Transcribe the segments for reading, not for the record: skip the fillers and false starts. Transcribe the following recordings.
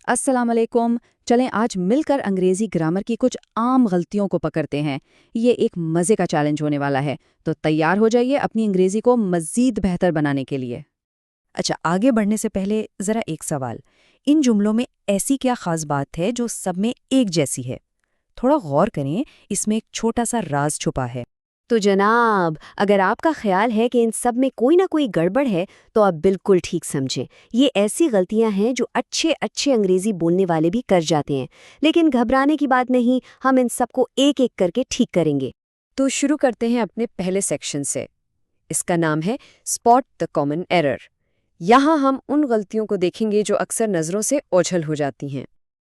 السلام علیکم۔ چلیں آج مل کر انگریزی گرامر کی کچھ عام غلطیوں کو پکڑتے ہیں۔ یہ ایک مزے کا چیلنج ہونے والا ہے، تو تیار ہو جائیے اپنی انگریزی کو مزید بہتر بنانے کے لیے۔ اچھا، آگے بڑھنے سے پہلے ذرا ایک سوال۔ ان جملوں میں ایسی کیا خاص بات ہے جو سب میں ایک جیسی ہے؟ تھوڑا غور کریں، اس میں ایک چھوٹا سا راز چھپا ہے۔ تو جناب، اگر آپ کا خیال ہے کہ ان سب میں کوئی نہ کوئی گڑبڑ ہے تو آپ بالکل ٹھیک سمجھیں۔ یہ ایسی غلطیاں ہیں جو اچھے انگریزی بولنے والے بھی کر جاتے ہیں، لیکن گھبرانے کی بات نہیں، ہم ان سب کو ایک ایک کر کے ٹھیک کریں گے۔ تو شروع کرتے ہیں اپنے پہلے سیکشن سے۔ اس کا نام ہے اسپاٹ دی کامن ایرر۔ یہاں ہم ان غلطیوں کو دیکھیں گے جو اکثر نظروں سے اوجھل ہو جاتی ہیں۔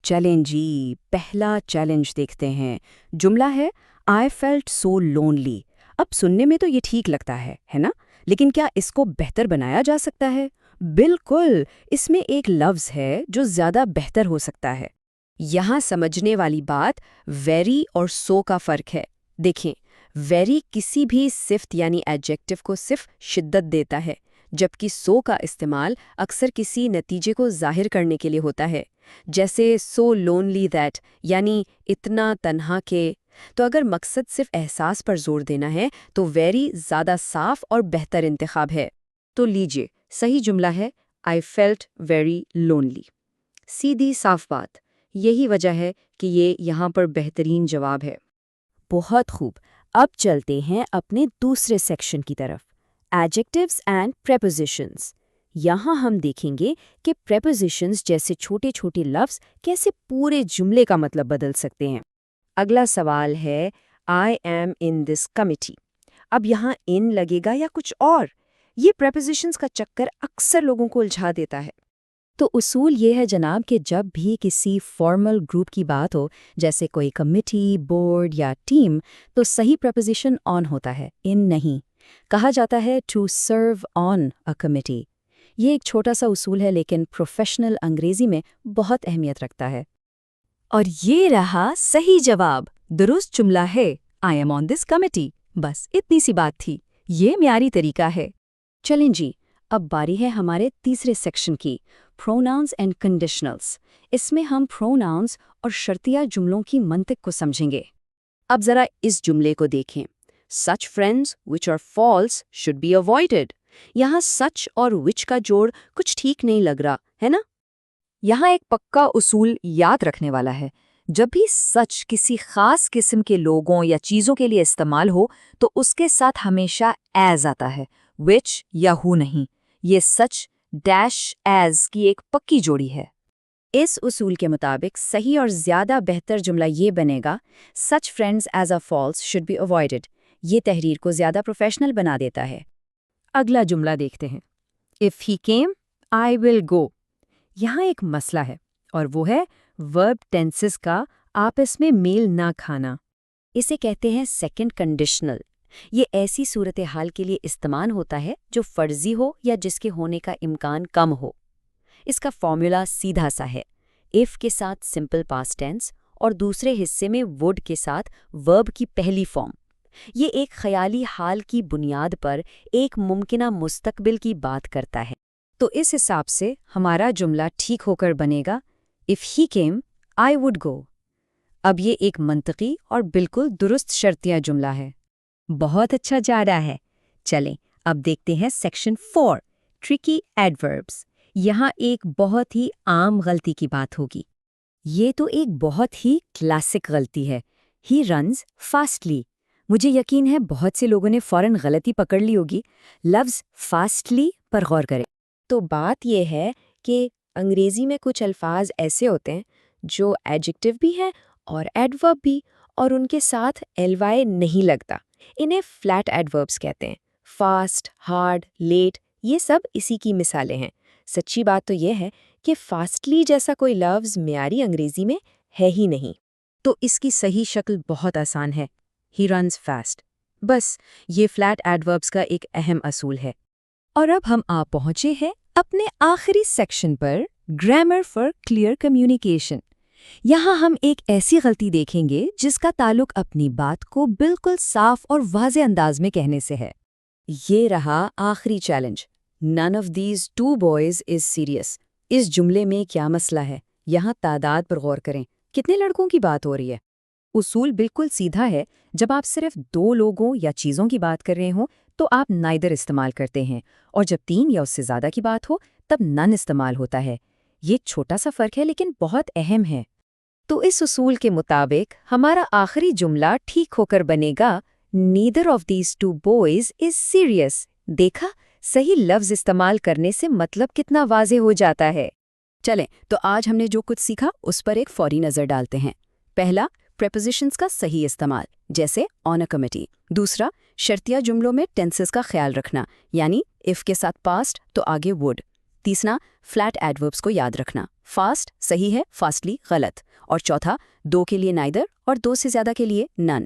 چلیں جی، پہلا چیلنج دیکھتے ہیں۔ جملہ ہے I felt so lonely۔ اب سننے میں تو یہ ٹھیک لگتا ہے نا؟ لیکن کیا اس کو بہتر بنایا جا سکتا ہے؟ بالکل، اس میں ایک لفظ ہے جو زیادہ بہتر ہو سکتا ہے۔ یہاں سمجھنے والی بات ویری اور سو کا فرق ہے۔ دیکھیں، ویری کسی بھی صفت یعنی ایڈجیکٹو کو صرف شدت دیتا ہے، جبکہ سو کا استعمال اکثر کسی نتیجے کو ظاہر کرنے کے لیے ہوتا ہے، جیسے سو لونلی دیٹ یعنی اتنا تنہا کہ۔ تو اگر مقصد صرف احساس پر زور دینا ہے تو ویری زیادہ صاف اور بہتر انتخاب ہے۔ تو لیجئے، صحیح جملہ ہے I felt very lonely۔ سیدھی صاف بات، یہی وجہ ہے کہ یہ یہاں پر بہترین جواب ہے۔ بہت خوب، اب چلتے ہیں اپنے دوسرے سیکشن کی طرف، ایڈجیکٹیوز اینڈ پریپوزیشنز۔ یہاں ہم دیکھیں گے کہ پریپوزیشنز جیسے چھوٹے چھوٹے لفظ کیسے پورے جملے کا مطلب بدل سکتے ہیں۔ اگلا سوال ہے I am in this committee۔ اب یہاں in لگے گا یا کچھ اور؟ یہ پریپوزیشنز کا چکر اکثر لوگوں کو الجھا دیتا ہے۔ تو اصول یہ ہے جناب کہ جب بھی کسی فارمل گروپ کی بات ہو، جیسے کوئی کمیٹی، بورڈ یا ٹیم، تو صحیح پریپوزیشن آن ہوتا ہے، ان نہیں۔ کہا جاتا ہے to serve on a committee. یہ ایک چھوٹا سا اصول ہے لیکن پروفیشنل انگریزی میں بہت اہمیت رکھتا ہے۔ اور یہ رہا صحیح جواب۔ درست جملہ ہے I am on this committee. بس اتنی سی بات تھی، یہ معیاری طریقہ ہے۔ چلیں جی، اب باری ہے ہمارے تیسرے سیکشن کی، پروناؤنز اینڈ کنڈیشنلز۔ اس میں ہم پروناؤنز اور شرطیہ جملوں کی منطق کو سمجھیں گے۔ اب ذرا اس جملے کو دیکھیں، such friends which are false should be avoided۔ یہاں سچ اور وچ کا جوڑ کچھ ٹھیک نہیں لگ رہا ہے نا؟ یہاں ایک پکا اصول یاد رکھنے والا ہے، جب بھی سچ کسی خاص قسم کے لوگوں یا چیزوں کے لیے استعمال ہو تو اس کے ساتھ ہمیشہ ایز آتا ہے، وچ یا ہو نہیں۔ یہ سچ ڈیش ایز کی ایک پکی جوڑی ہے۔ اس اصول کے مطابق صحیح اور زیادہ بہتر جملہ یہ بنے گا such friends as are false should be avoided۔ یہ تحریر کو زیادہ پروفیشنل بنا دیتا ہے۔ اگلا جملہ دیکھتے ہیں، if he came I will go۔ یہاں ایک مسئلہ ہے اور وہ ہے ورب ٹینسز کا آپس میں میل نہ کھانا۔ اسے کہتے ہیں سیکنڈ کنڈیشنل۔ یہ ایسی صورتحال کے لیے استعمال ہوتا ہے جو فرضی ہو یا جس کے ہونے کا امکان کم ہو۔ اس کا فارمولا سیدھا سا ہے، if کے ساتھ سمپل پاسٹ ٹینس اور دوسرے حصے میں would کے ساتھ ورب کی پہلی فارم۔ یہ ایک خیالی حال کی بنیاد پر ایک ممکنہ مستقبل کی بات کرتا ہے۔ تو اس حساب سے ہمارا جملہ ٹھیک ہو کر بنے گا if he came I would go۔ اب یہ ایک منطقی اور بالکل درست شرطیہ جملہ ہے۔ بہت اچھا جا رہا ہے۔ چلیں اب دیکھتے ہیں سیکشن 4، ٹرکی ایڈوربس۔ یہاں ایک بہت ہی عام غلطی کی بات ہوگی۔ یہ تو ایک بہت ہی کلاسک غلطی ہے، ہی رنز فاسٹلی۔ مجھے یقین ہے بہت سے لوگوں نے فوراً غلطی پکڑ لی ہوگی۔ لفظ فاسٹلی پر غور کریں۔ تو بات یہ ہے کہ انگریزی میں کچھ الفاظ ایسے ہوتے ہیں جو ایڈجیکٹو بھی ہیں اور ایڈورب بھی، اور ان کے ساتھ ایل وائی نہیں لگتا۔ انہیں فلیٹ ایڈوربس کہتے ہیں۔ فاسٹ، ہارڈ، لیٹ، یہ سب اسی کی مثالیں ہیں۔ سچی بات تو یہ ہے کہ فاسٹلی جیسا کوئی لفظ معیاری انگریزی میں ہے ہی نہیں۔ تو اس کی صحیح شکل بہت آسان ہے، ہی رنز فاسٹ۔ بس یہ فلیٹ ایڈوربس کا ایک اہم اصول ہے۔ اور اب ہم آ پہنچے ہیں اپنے آخری section per, grammar for clear communication. یہاں ہم ایک ایسی غلطی دیکھیں گے جس کا تعلق اپنی بات کو بالکل صاف اور واضح انداز میں کہنے سے ہے۔ یہ رہا آخری challenge, none of these two boys is serious۔ اس جملے میں کیا مسئلہ ہے؟ یہاں تعداد پر غور کریں، کتنے لڑکوں کی بات ہو رہی ہے؟ اصول بالکل سیدھا ہے، جب آپ صرف 2 لوگوں یا چیزوں کی بات کر رہے ہوں تو آپ neither استعمال کرتے ہیں، اور جب 3 یا اس سے زیادہ کی بات ہو تب none استعمال ہوتا ہے۔ یہ چھوٹا سا فرق ہے لیکن بہت اہم ہے۔ تو اس اصول کے مطابق ہمارا آخری جملہ ٹھیک ہو کر بنے گا neither of these two boys is serious۔ دیکھا، صحیح لفظ استعمال کرنے سے مطلب کتنا واضح ہو جاتا ہے۔ چلیں تو آج ہم نے جو کچھ سیکھا اس پر ایک فوری نظر ڈالتے ہیں۔ پہلا، پریپوزیشنز کا صحیح استعمال، جیسے آن اے کمیٹی۔ دوسرا، شرطیہ جملوں میں ٹینسز کا خیال رکھنا، یعنی اف کے ساتھ پاسٹ تو آگے وڈ۔ تیسرا، فلیٹ ایڈوربس کو یاد رکھنا، فاسٹ صحیح ہے، فاسٹلی غلط۔ اور چوتھا، 2 کے لیے neither اور 2 سے زیادہ کے لیے none۔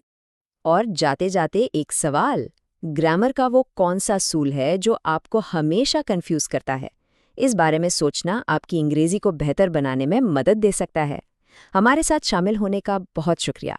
اور جاتے جاتے ایک سوال، گرامر کا وہ کون سا اصول ہے جو آپ کو ہمیشہ کنفیوز کرتا ہے؟ اس بارے میں سوچنا آپ کی انگریزی کو بہتر بنانے میں مدد دے سکتا ہے۔ ہمارے ساتھ شامل ہونے کا بہت شکریہ۔